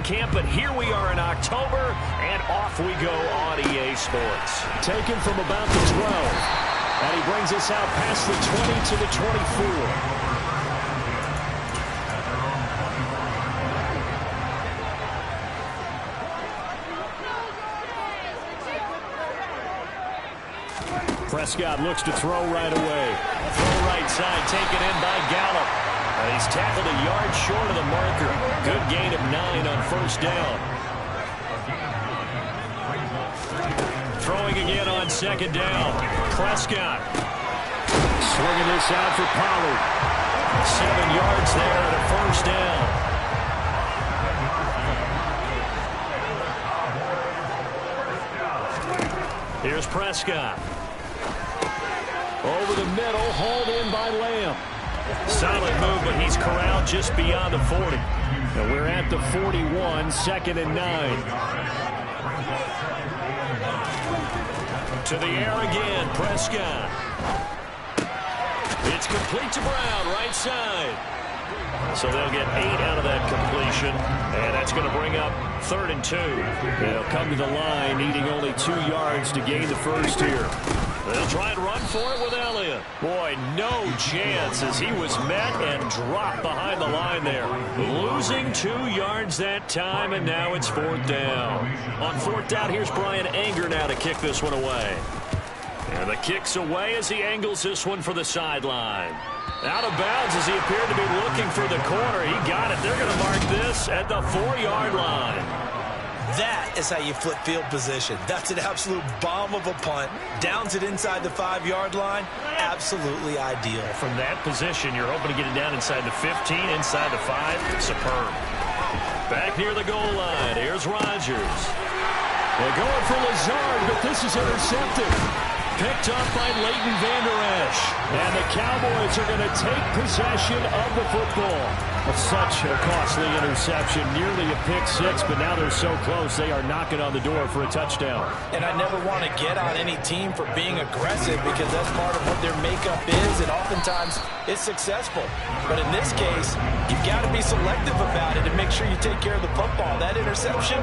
training camp, but here we are in October, and off we go on EA Sports. Taken from about the 12, and he brings us out past the 20 to the 24. Prescott looks to throw right away. Throw right side, taken in by Gallup. And he's tackled a yard short of the marker. Good gain of 9 on first down. Throwing again on second down. Prescott. Swinging this out for Pollard. 7 yards there at a first down. Here's Prescott. Over the middle, hauled in by Lamb. Solid move, but he's corralled just beyond the 40. And we're at the 41, 2nd and 9. To the air again, Prescott. It's complete to Brown, right side. So they'll get 8 out of that completion, and that's going to bring up 3rd and 2. They'll come to the line, needing only 2 yards to gain the first here. They'll try and run for it with Elliott. Boy, no chance as he was met and dropped behind the line there. Losing 2 yards that time, and now it's 4th down. On 4th down, here's Brian Anger now to kick this one away. And the kick's away as he angles this one for the sideline. Out of bounds as he appeared to be looking for the corner. He got it. They're going to mark this at the 4-yard line. That is how you flip field position. That's an absolute bomb of a punt. Downs it inside the 5-yard line. Absolutely ideal. From that position, you're hoping to get it down inside the 15, inside the 5. Superb. Back near the goal line. Here's Rodgers. They're going for Lazard, but this is intercepted. Picked up by Leighton Vander Esch. And the Cowboys are going to take possession of the football. Such a costly interception, nearly a pick 6, but now they're so close they are knocking on the door for a touchdown. And I never want to get on any team for being aggressive because that's part of what their makeup is, and oftentimes it's successful. But in this case, you've got to be selective about it and make sure you take care of the football. That interception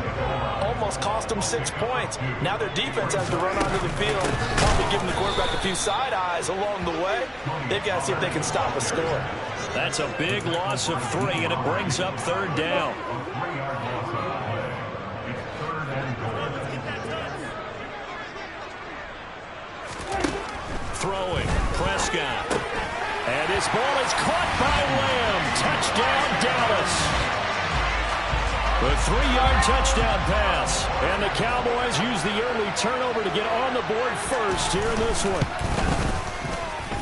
almost cost them 6 points. Now their defense has to run onto the field, probably giving the quarterback a few side eyes along the way. They've got to see if they can stop a score. That's a big loss of 3, and it brings up 3rd down. Throwing, Prescott. And his ball is caught by Lamb. Touchdown, Dallas. The 3-yard touchdown pass. And the Cowboys use the early turnover to get on the board first here in this one.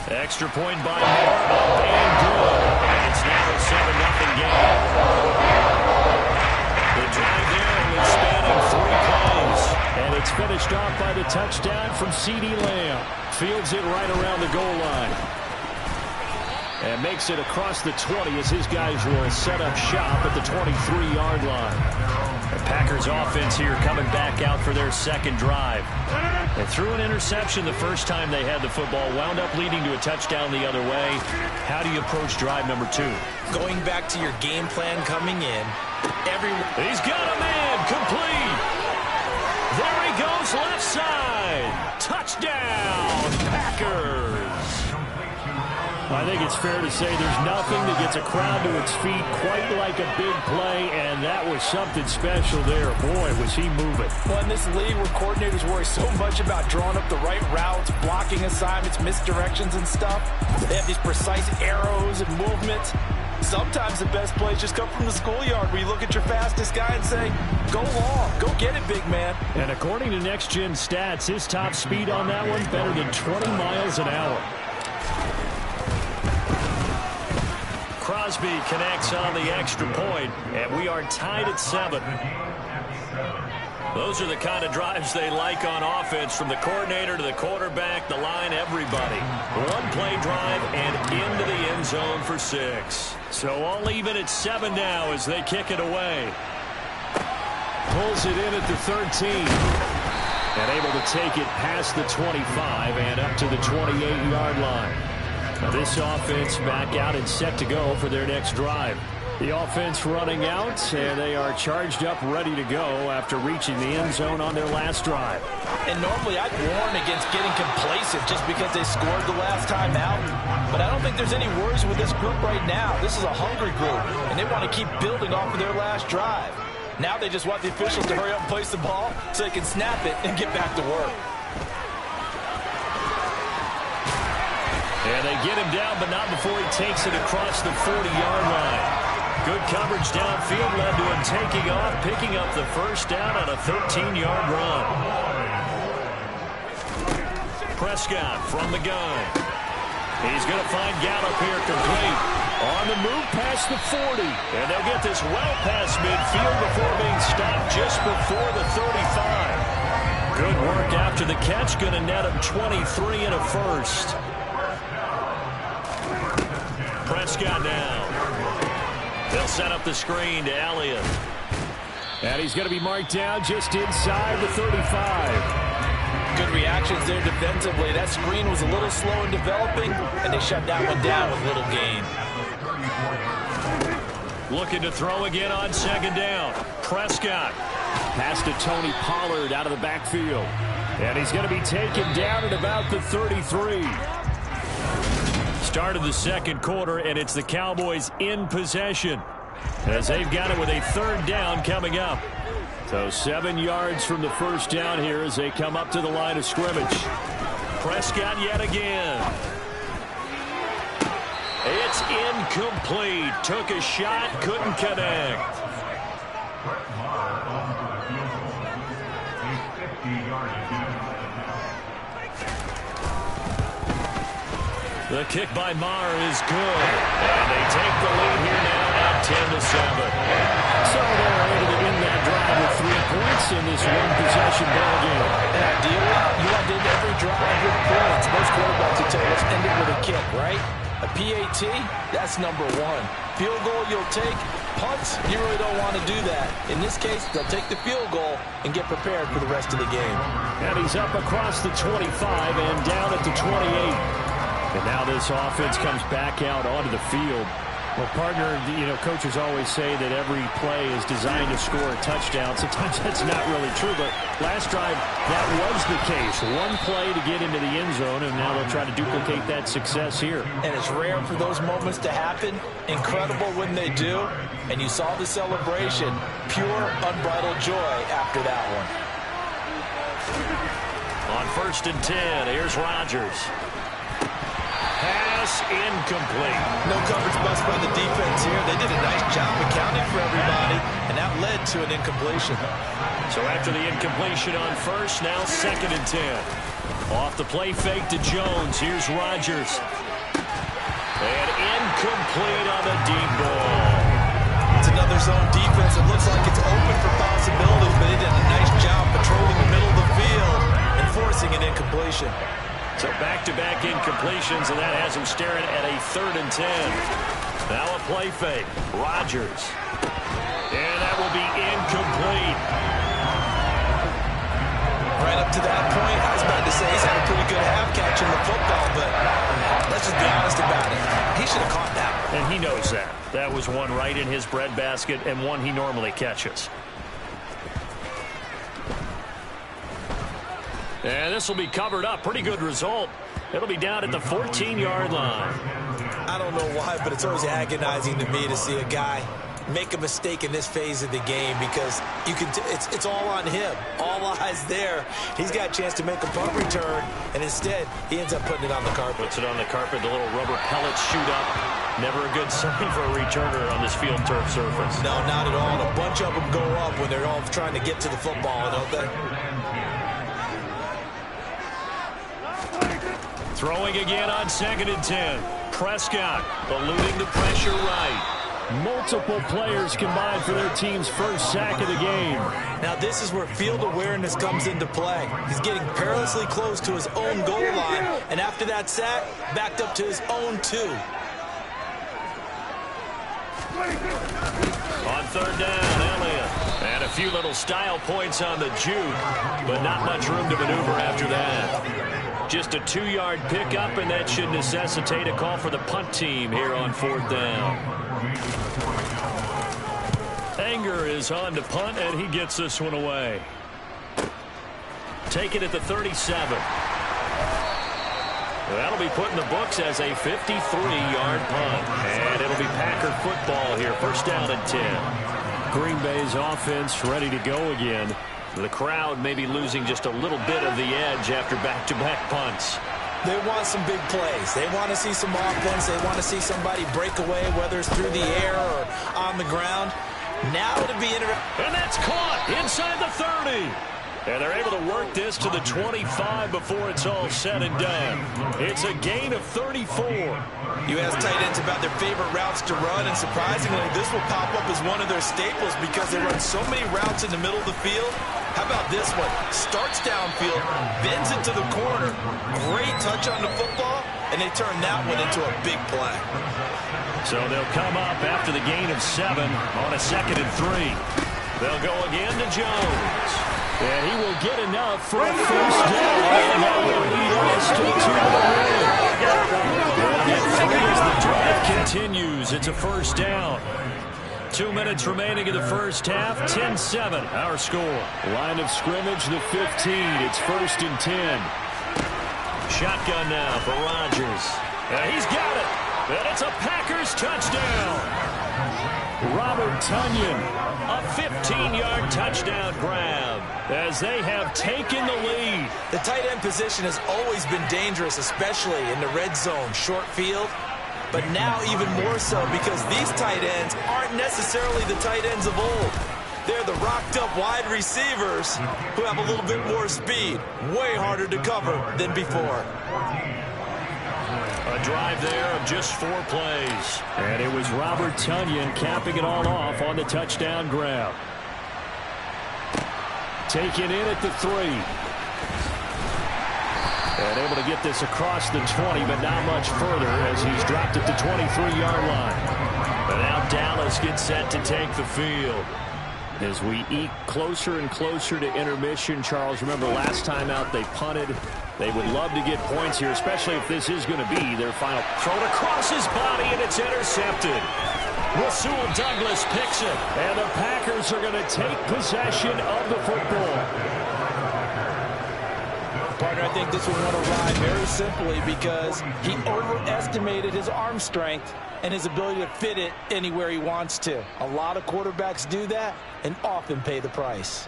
Extra point by Moore, up and good. And it's now a 7-0 game. The drive there was spanning 3 plays. And it's finished off by the touchdown from CeeDee Lamb. Fields it right around the goal line. And makes it across the 20 as his guys will set up shop at the 23-yard line. The Packers offense here coming back out for their 2nd drive. They threw an interception the first time they had the football, wound up leading to a touchdown the other way. How do you approach drive number 2? Going back to your game plan coming in. He's got a man, complete. There he goes, left side. Touchdown, Packers. I think it's fair to say there's nothing that gets a crowd to its feet quite like a big play, and that was something special there. Boy, was he moving. Well, in this league where coordinators worry so much about drawing up the right routes, blocking assignments, misdirections and stuff, they have these precise arrows and movements. Sometimes the best plays just come from the schoolyard where you look at your fastest guy and say, go long, go get it, big man. And according to Next Gen Stats, his top speed on that one better than 20 miles an hour. Crosby connects on the extra point, and we are tied at 7. Those are the kind of drives they like on offense, from the coordinator to the quarterback, the line, everybody. 1-play drive and into the end zone for 6. So all even at 7 now as they kick it away. Pulls it in at the 13. And able to take it past the 25 and up to the 28-yard line. Now this offense back out and set to go for their next drive. The offense running out, and they are charged up, ready to go after reaching the end zone on their last drive. And normally I'd warn against getting complacent just because they scored the last time out. But I don't think there's any worries with this group right now. This is a hungry group, and they want to keep building off of their last drive. Now they just want the officials to hurry up and place the ball so they can snap it and get back to work. And they get him down, but not before he takes it across the 40-yard line. Good coverage downfield led to him taking off, picking up the first down on a 13-yard run. Prescott from the gun. He's going to find Gallup here complete. On the move past the 40. And they'll get this well past midfield before being stopped just before the 35. Good work after the catch. Going to net him 23 and a first. Prescott now. They'll set up the screen to Elliott. And he's going to be marked down just inside the 35. Good reactions there defensively. That screen was a little slow in developing, and they shut that one down with little gain. Looking to throw again on second down. Prescott. Pass to Tony Pollard out of the backfield. And he's going to be taken down at about the 33. Start of the second quarter, and it's the Cowboys in possession as they've got it with a third down coming up. So 7 yards from the first down here as they come up to the line of scrimmage. Prescott yet again. It's incomplete. Took a shot, couldn't connect. The kick by Maher is good. And they take the lead here now at 10-7. So they're able to win that drive with 3 points in this one-possession ballgame. And ideally, you want to end every drive with points. Most quarterbacks would tell you, let's end it with a kick, right? A PAT, that's number 1. Field goal you'll take. Punts, you really don't want to do that. In this case, they'll take the field goal and get prepared for the rest of the game. And he's up across the 25 and down at the 28. And now this offense comes back out onto the field. Well, partner, coaches always say that every play is designed to score a touchdown. Sometimes that's not really true, but last drive, that was the case. One play to get into the end zone, and now they'll try to duplicate that success here. And it's rare for those moments to happen. Incredible when they do. And you saw the celebration. Pure, unbridled joy after that one. On 1st and 10, here's Rodgers. Pass incomplete. No coverage bust by the defense here. They did a nice job accounting for everybody, and that led to an incompletion. So after the incompletion on first, now 2nd and 10. Off the play fake to Jones. Here's Rodgers. And incomplete on the deep ball. It's another zone defense. It looks like it's open for possibilities, but they did a nice job patrolling the middle of the field and forcing an incompletion. So back-to-back incompletions, and that has him staring at a 3rd and 10. Now a play fake. Rodgers. And that will be incomplete. Right up to that point, I was about to say he's had a pretty good half catching the football, but let's just be honest about it. He should have caught that. And he knows that. That was one right in his breadbasket and one he normally catches. And this will be covered up. Pretty good result. It'll be down at the 14-yard line. I don't know why, but it's always agonizing to me to see a guy make a mistake in this phase of the game because you can. It's all on him. All eyes there. He's got a chance to make a punt return, and instead he ends up putting it on the carpet. Puts it on the carpet. The little rubber pellets shoot up. Never a good sign for a returner on this field turf surface. No, not at all. And a bunch of them go up when they're all trying to get to the football, don't they? Throwing again on 2nd and 10. Prescott eluding the pressure right. Multiple players combined for their team's first sack of the game. Now this is where field awareness comes into play. He's getting perilously close to his own goal line, and after that sack, backed up to his own 2. On 3rd down, Elliott. And a few little style points on the juke, but not much room to maneuver after that. Just a 2-yard pickup, and that should necessitate a call for the punt team here on 4th down. Langer is on to punt, and he gets this one away. Take it at the 37. That'll be put in the books as a 53-yard punt. And it'll be Packer football here. First down and 10. Green Bay's offense ready to go again. The crowd may be losing just a little bit of the edge after back-to-back punts. They want some big plays. They want to see some offense. They want to see somebody break away, whether it's through the air or on the ground. Now to be interesting. And that's caught inside the 30. And they're able to work this to the 25 before it's all said and done. It's a gain of 34. You ask tight ends about their favorite routes to run, and surprisingly, this will pop up as one of their staples because they run so many routes in the middle of the field. How about this one? Starts downfield, bends it to the corner. Great touch on the football, and they turn that one into a big play. So they'll come up after the gain of 7 on a 2nd and 3. They'll go again to Jones. And he will get enough for a first down. And that will lead us to 2 as the drive continues. It's a first down. 2 minutes remaining in the first half. 10-7, our score. Line of scrimmage, the 15. It's 1st and 10. Shotgun now for Rodgers. And he's got it. And it's a Packers touchdown. Robert Tonyan, a 15-yard touchdown grab as they have taken the lead. The tight end position has always been dangerous, especially in the red zone, short field. But now even more so because these tight ends aren't necessarily the tight ends of old. They're the rocked-up wide receivers who have a little bit more speed. Way harder to cover than before. A drive there of just 4 plays. And it was Robert Tonyan capping it all off on the touchdown grab. Taken in at the 3. And able to get this across the 20, but not much further as he's dropped at the 23-yard line. But now Dallas gets set to take the field. As we eke closer and closer to intermission, Charles, remember last time out they punted. They would love to get points here, especially if this is going to be their final. Thrown across his body, and it's intercepted. Rasul Douglas picks it, and the Packers are going to take possession of the football. Partner, I think this one went awry very simply because he overestimated his arm strength and his ability to fit it anywhere he wants to. A lot of quarterbacks do that and often pay the price.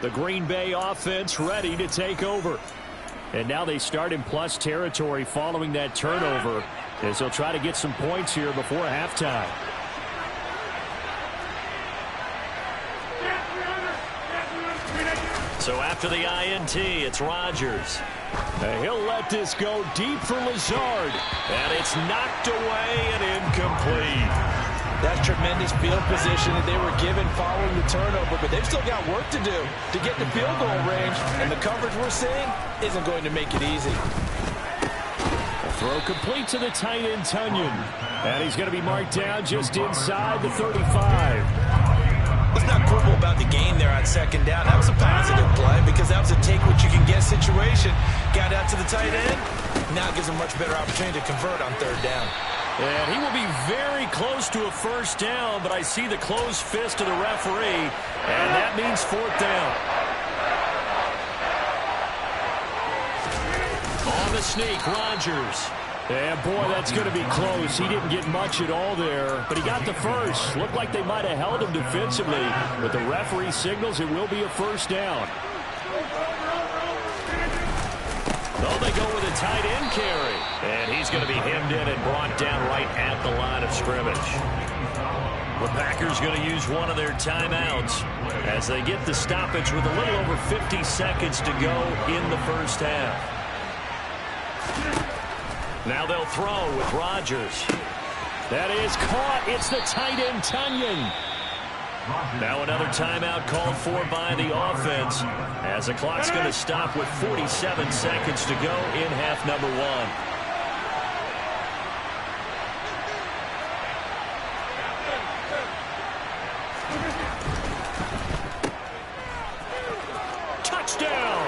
The Green Bay offense ready to take over. And now they start in plus territory following that turnover as they'll try to get some points here before halftime. So after the INT, it's Rodgers. He'll let this go deep for Lazard. And it's knocked away and incomplete. That's tremendous field position that they were given following the turnover, but they've still got work to do to get the field goal range, and the coverage we're seeing isn't going to make it easy. A throw complete to the tight end, Tonyan. And he's going to be marked down just inside the 35. Let's not quibble about the gain there on 2nd down. That was a positive play because that was a take-what-you-can-get situation. Got out to the tight end. Now gives him a much better opportunity to convert on 3rd down. And he will be very close to a first down, but I see the closed fist of the referee, and that means 4th down. On the sneak, Rodgers. And boy, that's going to be close. He didn't get much at all there, but he got the first. Looked like they might have held him defensively, but the referee signals it will be a first down. Oh, they go with a tight end carry. And he's going to be hemmed in and brought down right at the line of scrimmage. The Packers going to use one of their timeouts as they get the stoppage with a little over 50 seconds to go in the first half. Now they'll throw with Rodgers. That is caught. It's the tight end, Tonyan. Now another timeout called for by the offense as the clock's going to stop with 47 seconds to go in half number 1. Touchdown!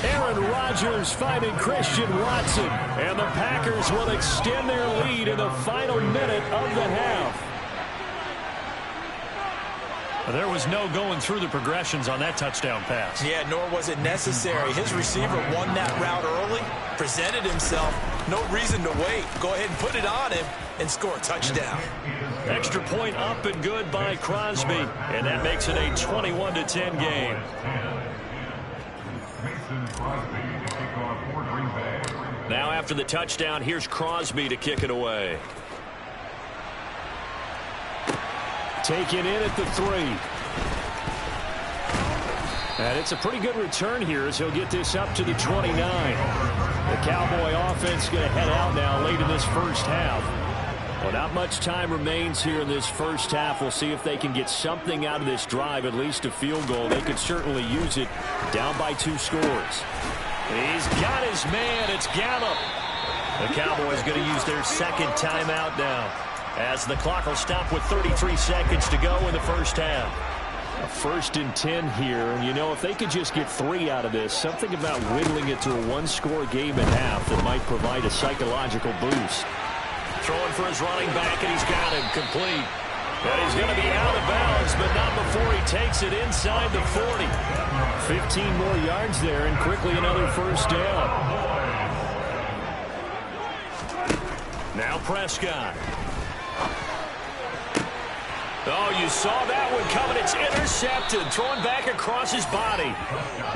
Aaron Rodgers finding Christian Watson. And the Packers will extend their lead in the final minute of the half. There was no going through the progressions on that touchdown pass. Yeah, nor was it necessary. His receiver won that route early, presented himself. No reason to wait. Go ahead and put it on him and score a touchdown. Extra point up and good by Crosby. And that makes it a 21-10 game. Now after the touchdown, here's Crosby to kick it away. Taken in at the 3. And it's a pretty good return here as he'll get this up to the 29. The Cowboy offense going to head out now late in this first half. Well, not much time remains here in this first half. We'll see if they can get something out of this drive, at least a field goal. They could certainly use it down by 2 scores. He's got his man. It's Gallup. The Cowboys going to use their second timeout now, as the clock will stop with 33 seconds to go in the first half. A 1st and 10 here, and you know, if they could just get 3 out of this, something about whittling it to a 1-score game at half that might provide a psychological boost. Throwing for his running back, and he's got him complete. And he's going to be out of bounds, but not before he takes it inside the 40. 15 more yards there, and quickly another first down. Now Prescott. Oh, you saw that one coming. It's intercepted. Thrown back across his body.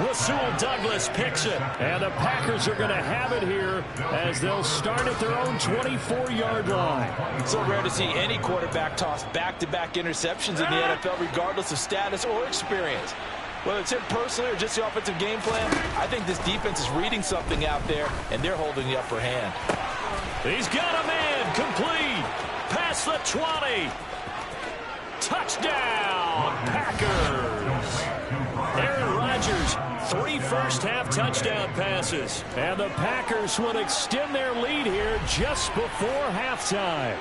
Rasul Douglas picks it. And the Packers are going to have it here as they'll start at their own 24-yard line. So rare to see any quarterback toss back-to-back interceptions in the NFL, regardless of status or experience. Whether it's him personally or just the offensive game plan, I think this defense is reading something out there, and they're holding the upper hand. He's got a man. Complete. Past the 20. Touchdown, Packers. Aaron Rodgers, 3 first-half touchdown passes. And the Packers will extend their lead here just before halftime.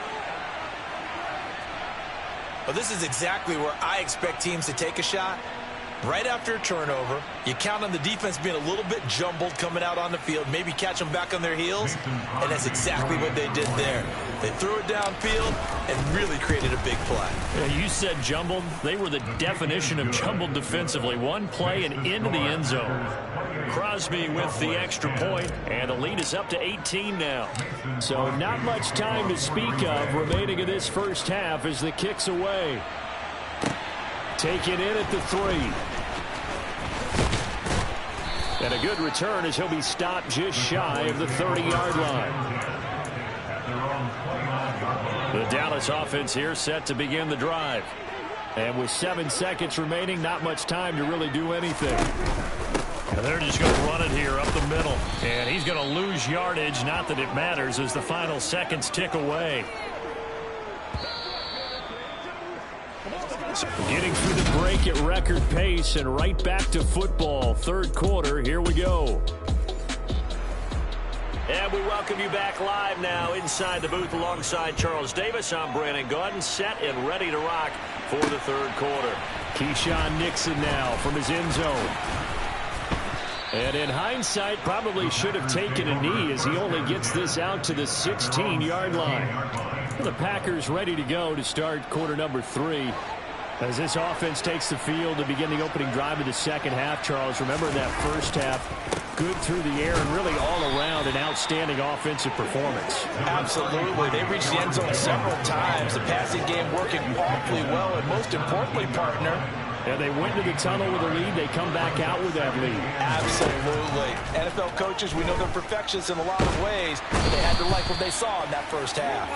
Well, this is exactly where I expect teams to take a shot. Right after a turnover, you count on the defense being a little bit jumbled coming out on the field, maybe catch them back on their heels, and that's exactly what they did there. They threw it downfield and really created a big play. Yeah, you said jumbled. They were the definition of jumbled defensively. One play and into the end zone. Crosby with the extra point, and the lead is up to 18 now. So not much time to speak of remaining in this first half as the kick's away. Taken in at the 3. And a good return as he'll be stopped just shy of the 30-yard line. The Dallas offense here set to begin the drive. And with 7 seconds remaining, not much time to really do anything. And they're just going to run it here up the middle. And he's going to lose yardage, not that it matters, as the final seconds tick away. Getting through the break at record pace and right back to football. Third quarter, here we go. And we welcome you back live now inside the booth alongside Charles Davis. I'm Brandon Gaudin, set and ready to rock for the third quarter. Keyshawn Nixon now from his end zone. And in hindsight, probably should have taken a knee as he only gets this out to the 16-yard line. The Packers ready to go to start quarter number 3. As this offense takes the field to begin the opening drive of the second half, Charles, remember that first half, good through the air and really all around an outstanding offensive performance. Absolutely. They reached the end zone several times. The passing game working awfully well, and most importantly, partner, and they went to the tunnel with a lead. They come back out with that lead. Absolutely. NFL coaches, we know they're perfectionists in a lot of ways, but they had to like what they saw in that first half.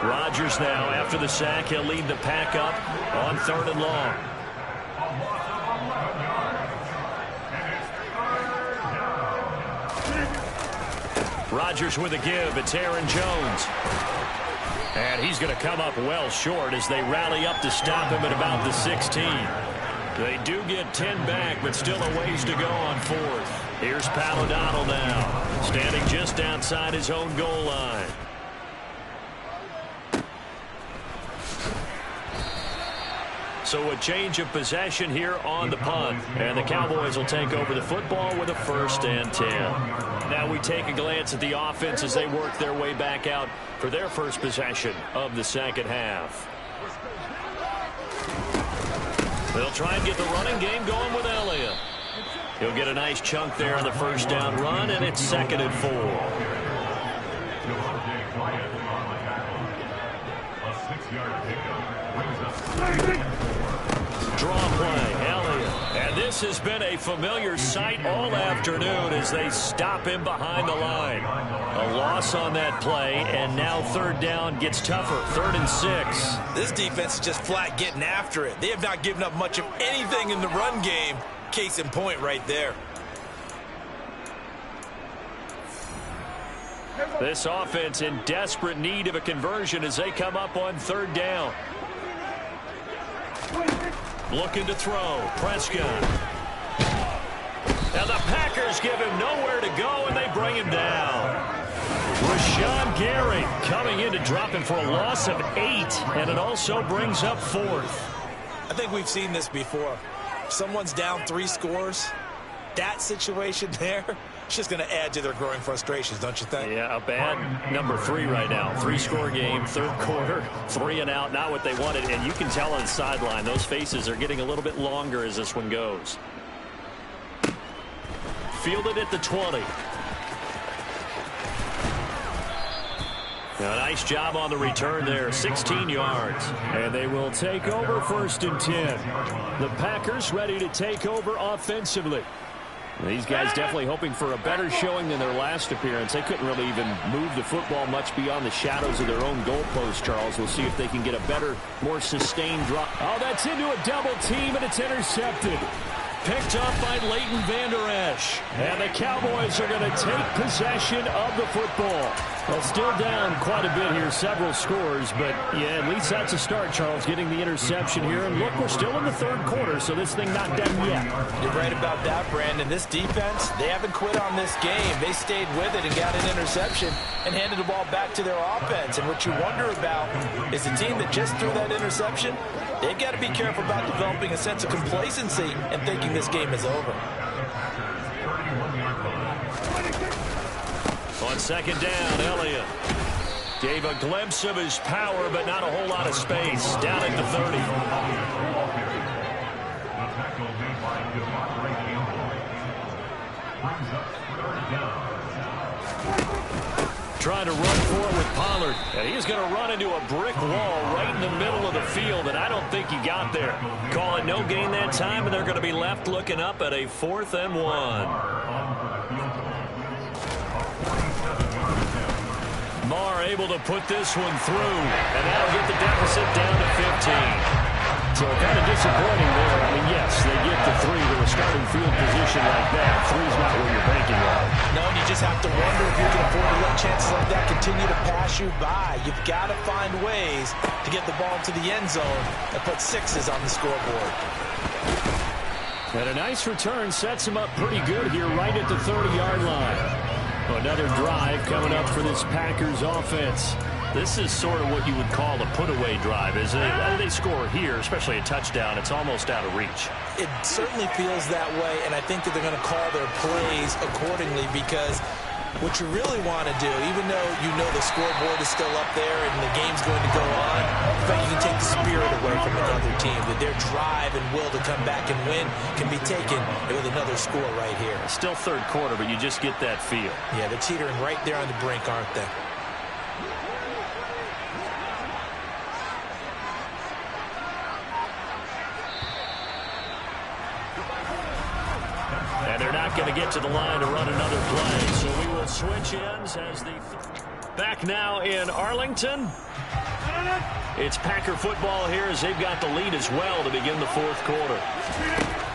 Rodgers now, after the sack, he'll lead the pack up on 3rd and long. Rodgers with a give. It's Aaron Jones. And he's going to come up well short as they rally up to stop him at about the 16. They do get 10 back, but still a ways to go on 4th. Here's Pat O'Donnell now, standing just outside his own goal line. So a change of possession here on the punt. And the Cowboys will take over the football with a 1st and 10. Now we take a glance at the offense as they work their way back out for their first possession of the second half. They'll try and get the running game going with Elliott. He'll get a nice chunk there on the first down run, and it's 2nd and 4. Draw play, Elliott. And this has been a familiar sight all afternoon as they stop him behind the line. A loss on that play, and now 3rd down gets tougher. 3rd and 6. This defense is just flat getting after it. They have not given up much of anything in the run game. Case in point right there. This offense in desperate need of a conversion as they come up on 3rd down. Looking to throw. Prescott. And the Packers give him nowhere to go, and they bring him down. Rashawn Gary coming in to drop him for a loss of 8, and it also brings up 4th. I think we've seen this before. Someone's down 3 scores. That situation there, it's just going to add to their growing frustrations, don't you think? Yeah, a bad number 3 right now. 3-score game, 3rd quarter, 3 and out, not what they wanted. And you can tell on the sideline, those faces are getting a little bit longer as this one goes. Fielded at the 20. A nice job on the return there, 16 yards. And they will take over 1st and 10. The Packers ready to take over offensively. These guys definitely hoping for a better showing than their last appearance. They couldn't really even move the football much beyond the shadows of their own goalpost, Charles. We'll see if they can get a better, more sustained drop. Oh, that's into a double team, and it's intercepted. Picked up by Leighton Vander Esch. And the Cowboys are going to take possession of the football. Well, still down quite a bit here, several scores, but yeah, at least that's a start, Charles, getting the interception here. And look, we're still in the 3rd quarter, so this thing not done yet. You're right about that, Brandon. This defense, they haven't quit on this game. They stayed with it and got an interception and handed the ball back to their offense. And what you wonder about is the team that just threw that interception, they've got to be careful about developing a sense of complacency and thinking this game is over. On 2nd down, Elliott gave a glimpse of his power, but not a whole lot of space. Down at the 30. Trying to run forward with Pollard. And he's going to run into a brick wall right in the middle of the field, and I don't think he got there. Call it no gain that time, and they're going to be left looking up at a 4th and 1. Marr able to put this one through, and that'll get the deficit down to 15. So kind of disappointing there. I mean, yes, they get the 3 to a starting field position like that. 3's not where you're banking on. No, and you just have to wonder if you can afford to let chances like that continue to pass you by. You've got to find ways to get the ball into the end zone and put 6s on the scoreboard. And a nice return sets him up pretty good here right at the 30-yard line. Another drive coming up for this Packers offense. This is sort of what you would call a put-away drive, isn't it? They score here, especially a touchdown. It's almost out of reach. It certainly feels that way, and I think that they're going to call their plays accordingly because what you really want to do, even though you know the scoreboard is still up there and the game's going to go on, in fact, you can take the spirit away from another team, that their drive and will to come back and win can be taken with another score right here. Still 3rd quarter, but you just get that feel. Yeah, they're teetering right there on the brink, aren't they? And they're not going to get to the line to run another play, so we will switch ends as the... Back now in Arlington. It's Packer football here as they've got the lead as well to begin the 4th quarter.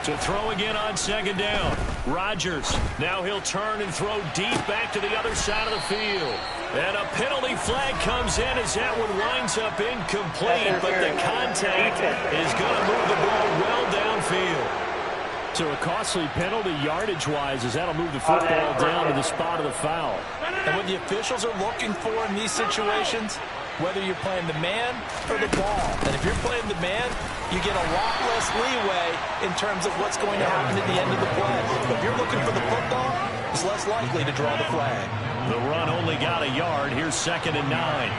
To throw again on 2nd down. Rodgers. Now he'll turn and throw deep back to the other side of the field. And a penalty flag comes in as that one winds up incomplete, but the contact is going to move the ball well downfield. So a costly penalty yardage-wise as that'll move the football down to the spot of the foul. And what the officials are looking for in these situations, whether you're playing the man or the ball. And if you're playing the man, you get a lot less leeway in terms of what's going to happen at the end of the play. But if you're looking for the football, it's less likely to draw the flag. The run only got a yard. Here's 2nd and 9.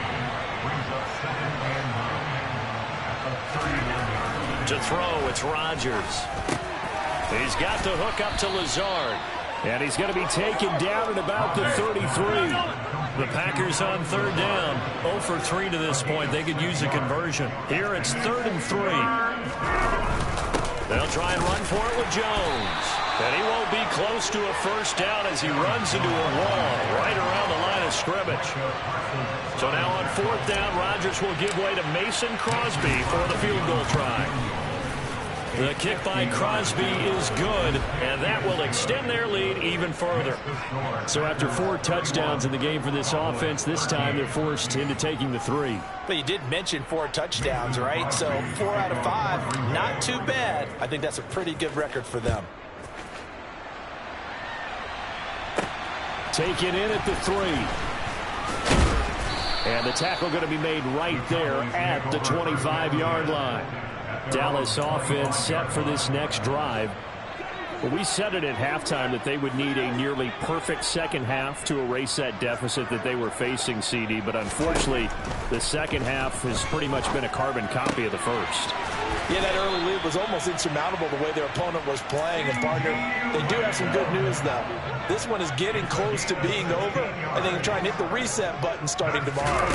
To throw, it's Rodgers. He's got the hook up to Lazard. And he's going to be taken down at about the 33. The Packers on 3rd down. 0 for 3 to this point. They could use a conversion. Here it's 3rd and 3. They'll try and run for it with Jones. And he won't be close to a first down as he runs into a wall right around the line of scrimmage. So now on 4th down, Rodgers will give way to Mason Crosby for the field goal try. The kick by Crosby is good, and that will extend their lead even further. So after 4 touchdowns in the game for this offense, this time they're forced into taking the 3. But you did mention 4 touchdowns, right? So 4 out of 5, not too bad. I think that's a pretty good record for them. Taken in at the 3. And the tackle going to be made right there at the 25-yard line. Dallas offense set for this next drive. Well, we said it at halftime that they would need a nearly perfect second half to erase that deficit that they were facing, CD. But unfortunately, the second half has pretty much been a carbon copy of the first. Yeah, that early lead was almost insurmountable the way their opponent was playing. And, partner, they do have some good news, though. This one is getting close to being over, and they can try and hit the reset button starting tomorrow.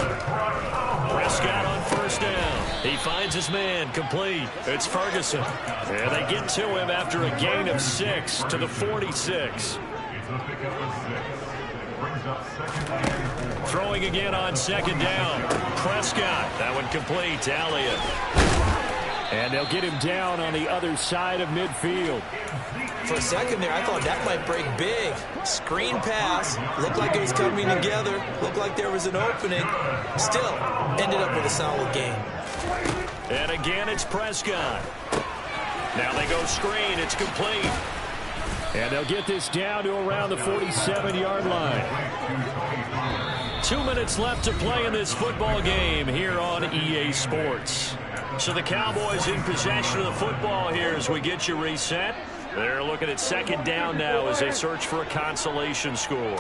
Prescott on 1st down. He finds his man, complete. It's Ferguson. And they get to him after a gain of 6 to the 46. Throwing again on 2nd down. Prescott. That one complete to Elliott. And they'll get him down on the other side of midfield. For a second there, I thought that might break big. Screen pass. Looked like it was coming together. Looked like there was an opening. Still, ended up with a solid game. And again, it's Prescott. Now they go screen. It's complete. And they'll get this down to around the 47-yard line. 2 minutes left to play in this football game here on EA Sports. So the Cowboys in possession of the football here as we get you reset. They're looking at 2nd down now as they search for a consolation score.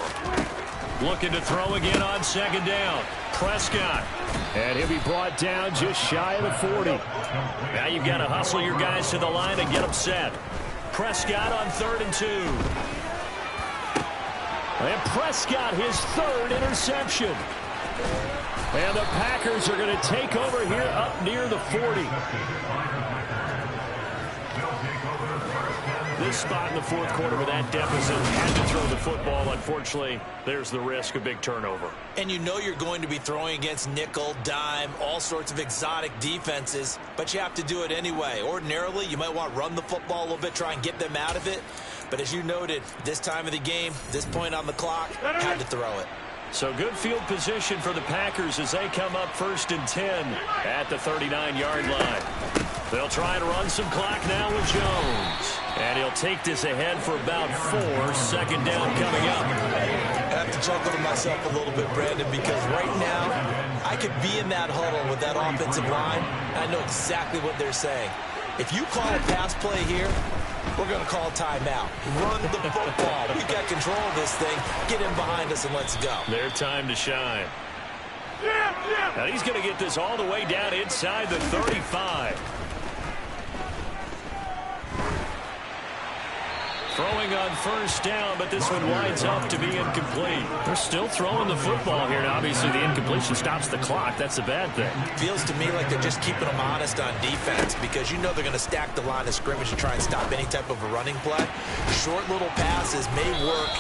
Looking to throw again on 2nd down. Prescott. And he'll be brought down just shy of the 40. Now you've got to hustle your guys to the line and get them set. Prescott on 3rd and 2. And Prescott, his 3rd interception. And the Packers are going to take over here up near the 40. This spot in the 4th quarter with that deficit, had to throw the football. Unfortunately, there's the risk of big turnover. And you know you're going to be throwing against nickel, dime, all sorts of exotic defenses, but you have to do it anyway. Ordinarily, you might want to run the football a little bit, try and get them out of it. But as you noted, this time of the game, this point on the clock, had to throw it. So good field position for the Packers as they come up 1st and 10 at the 39-yard line. They'll try and run some clock now with Jones. And he'll take this ahead for about 4. 2nd down coming up. I have to chuckle to myself a little bit, Brandon, because right now I could be in that huddle with that offensive line. I know exactly what they're saying. If you call a pass play here, we're going to call timeout. Run the football. We've got control of this thing. Get in behind us and let's go. Their time to shine. Now he's going to get this all the way down inside the 35. Throwing on 1st down, but this one winds up to be incomplete. They're still throwing the football here, and obviously the incompletion stops the clock. That's a bad thing. Feels to me like they're just keeping them honest on defense because you know they're going to stack the line of scrimmage and try and stop any type of a running play. Short little passes may work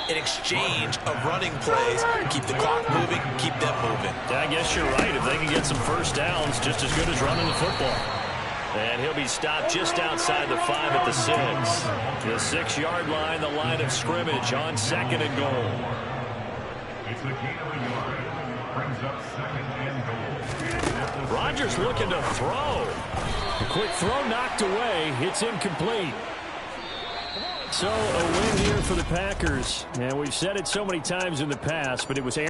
in exchange of running plays. Keep the clock moving, keep them moving. I guess you're right. If they can get some first downs, just as good as running the football. And he'll be stopped just outside the 5 at the 6. The 6-yard line, the line of scrimmage on 2nd and goal. Rodgers looking to throw. A quick throw knocked away. It's incomplete. So a win here for the Packers. And we've said it so many times in the past, but it was